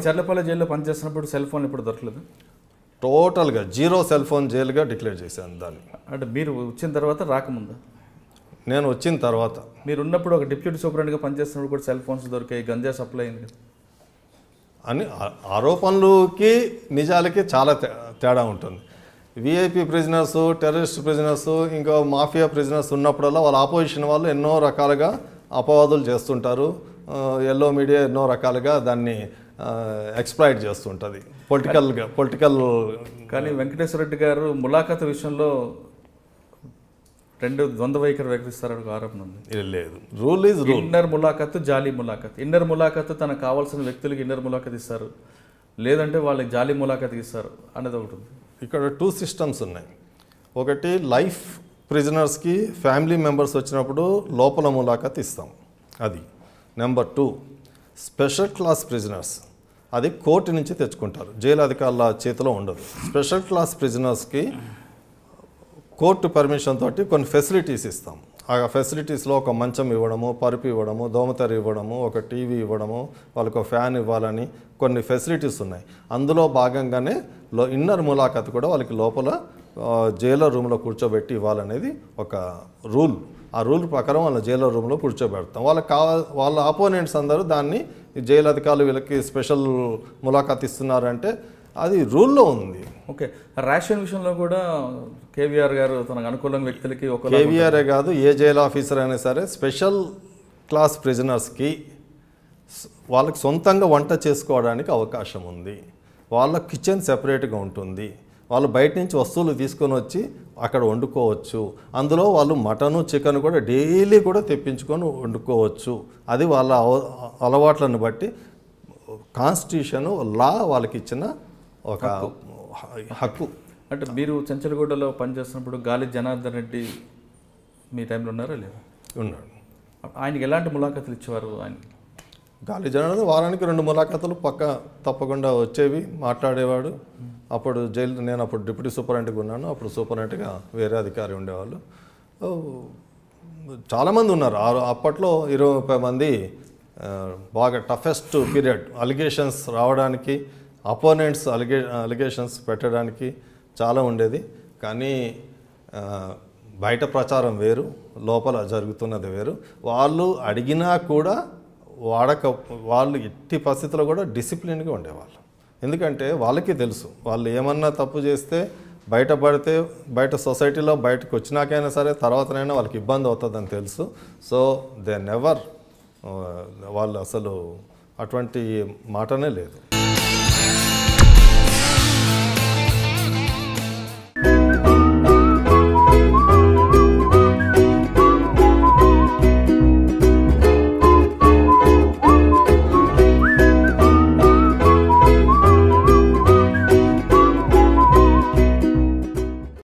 చర్లపల్లి జైల్లో పనిచేస్తున్నప్పుడు cell phone ఇప్పుడు దొరకలేదు? టోటల్గా జీరో సెల్ ఫోన్ జైలుగా డిక్లేర్ చేశాను దాన్ని. అంటే మీరు వచ్చిన తర్వాత రాకముందా? నేను వచ్చిన తర్వాత. మీరు ఉన్నప్పుడు ఒక డిప్యూటీ సూపరింటెండెంట్గా పనిచేస్తున్నప్పుడు కూడా సెల్ ఫోన్స్ దొరికాయి, గంజా సప్లై అయింది అని ఆరోపణలకి నిజాలకి చాలా తేడా ఉంటుంది. విఐపి ప్రిజనర్స్, టెర్రరిస్ట్ ప్రిజనర్స్, ఇంకా మాఫియా ప్రిజనర్స్ ఉన్నప్పుడల్లా వాళ్ళ ఆపోజిషన్ వాళ్ళు ఎన్నో రకాలుగా అపవాదులు చేస్తుంటారు. ఎల్లో మీడియా ఎన్నో రకాలుగా దాన్ని ఎక్స్ప్లాయిట్ చేస్తుంటుంది పొలిటికల్. కానీ వెంకటేశ్వర రెడ్డి గారు ములాఖాత్ విషయంలో రెండు ద్వంద్వ వైఖరి వ్యక్తిస్తారని ఆరోపణ ఉంది. లేదు, రూల్ ఈజ్ రూల్. ఇన్నర్ ములాఖత్, జాలీ ములాఖత్. ఇన్నర్ ములాఖత్ తనకు కావాల్సిన వ్యక్తులకి ఇన్నర్ ములాఖత్ ఇస్తారు, లేదంటే వాళ్ళకి జాలీ ములాఖత్ ఇస్తారు అనేది ఒకటి ఉంది. ఇక్కడ 2 సిస్టమ్స్ ఉన్నాయి. ఒకటి లైఫ్ ప్రిజనర్స్కి ఫ్యామిలీ మెంబర్స్ వచ్చినప్పుడు లోపల ములాఖత్ ఇస్తాం, అది. నెంబర్ 2 స్పెషల్ క్లాస్ ప్రిజనర్స్, అది కోర్టు నుంచి తెచ్చుకుంటారు, జైలు అధికారుల చేతిలో ఉండదు. స్పెషల్ క్లాస్ ప్రిజనర్స్కి కోర్టు పర్మిషన్ తోటి కొన్ని ఫెసిలిటీస్ ఇస్తాం. ఆ ఫెసిలిటీస్లో ఒక మంచం ఇవ్వడము, పరుపు ఇవ్వడము, దోమతెర ఇవ్వడము, ఒక టీవీ ఇవ్వడము, వాళ్ళకు ఒక ఫ్యాన్ ఇవ్వాలని కొన్ని ఫెసిలిటీస్ ఉన్నాయి. అందులో భాగంగానే ఇన్నర్ ములాఖత్ కూడా వాళ్ళకి లోపల జైలర్ రూమ్లో కూర్చోబెట్టి ఇవ్వాలనేది ఒక రూల్. ఆ రూల్ ప్రకారం వాళ్ళ జైలర్ రూమ్లో కూర్చోబెడతాం. వాళ్ళ ఆపోనెంట్స్ అందరూ దాన్ని జైలు అధికారులు వీళ్ళకి స్పెషల్ ములాఖత్ ఇస్తున్నారంటే అది రూల్లో ఉంది. ఓకే, రేషన్ విషయంలో కూడా కేవీఆర్ గారు తనకు అనుకూలంగా వ్యక్తులకి ఒక కేవీఆరే కాదు, ఏ జైలు ఆఫీసర్ అయినా సరే స్పెషల్ క్లాస్ ప్రిజనర్స్కి వాళ్ళకి సొంతంగా వంట చేసుకోవడానికి అవకాశం ఉంది. వాళ్ళ కిచెన్ సెపరేట్గా ఉంటుంది. వాళ్ళు బయట నుంచి వస్తువులు తీసుకొని వచ్చి అక్కడ వండుకోవచ్చు. అందులో వాళ్ళు మటను, చికెన్ కూడా డైలీ కూడా తెప్పించుకొని వండుకోవచ్చు. అది వాళ్ళ అలవాట్లను బట్టి కాన్స్టిట్యూషన్ లా వాళ్ళకి ఇచ్చిన ఒక హక్కు. అంటే మీరు చెంచలగూడలో పనిచేస్తున్నప్పుడు గాలి జనార్దన్ రెడ్డి మీ టైంలో ఉన్నారా లేదా? ఉన్నాడు. ఆయనకి ఎలాంటి ములాఖతులు ఇచ్చేవారు? ఆయన గాలి జనార్దన్ వారానికి 2 ములాఖతులు తప్పకుండా వచ్చేవి, మాట్లాడేవాడు. అప్పుడు నేను అప్పుడు డిప్యూటీ సూపరింటెండెంట్గా ఉన్నాను. అప్పుడు సూపరింటెండెంట్గా వేరే అధికారి ఉండేవాళ్ళు. చాలామంది ఉన్నారు. అప్పట్లో 20-30 మంది బాగా టఫెస్ట్ పీరియడ్, అలిగేషన్స్ రావడానికి, అపోనెంట్స్ అలిగేషన్స్ పెట్టడానికి చాలా ఉండేది. కానీ బయట ప్రచారం వేరు, లోపల జరుగుతున్నది వేరు. వాళ్ళు అడిగినా కూడా వాళ్ళు ఎట్టి పరిస్థితుల్లో కూడా డిసిప్లిన్గా ఉండేవాళ్ళు. ఎందుకంటే వాళ్ళకి తెలుసు, వాళ్ళు ఏమన్నా తప్పు చేస్తే బయటపడితే బయట సొసైటీలో బయటకు వచ్చినాకైనా సరే తర్వాతనైనా వాళ్ళకి ఇబ్బంది అవుతుందని తెలుసు. సో దే నెవర్, వాళ్ళు అసలు అటువంటి మాటనే లేదు.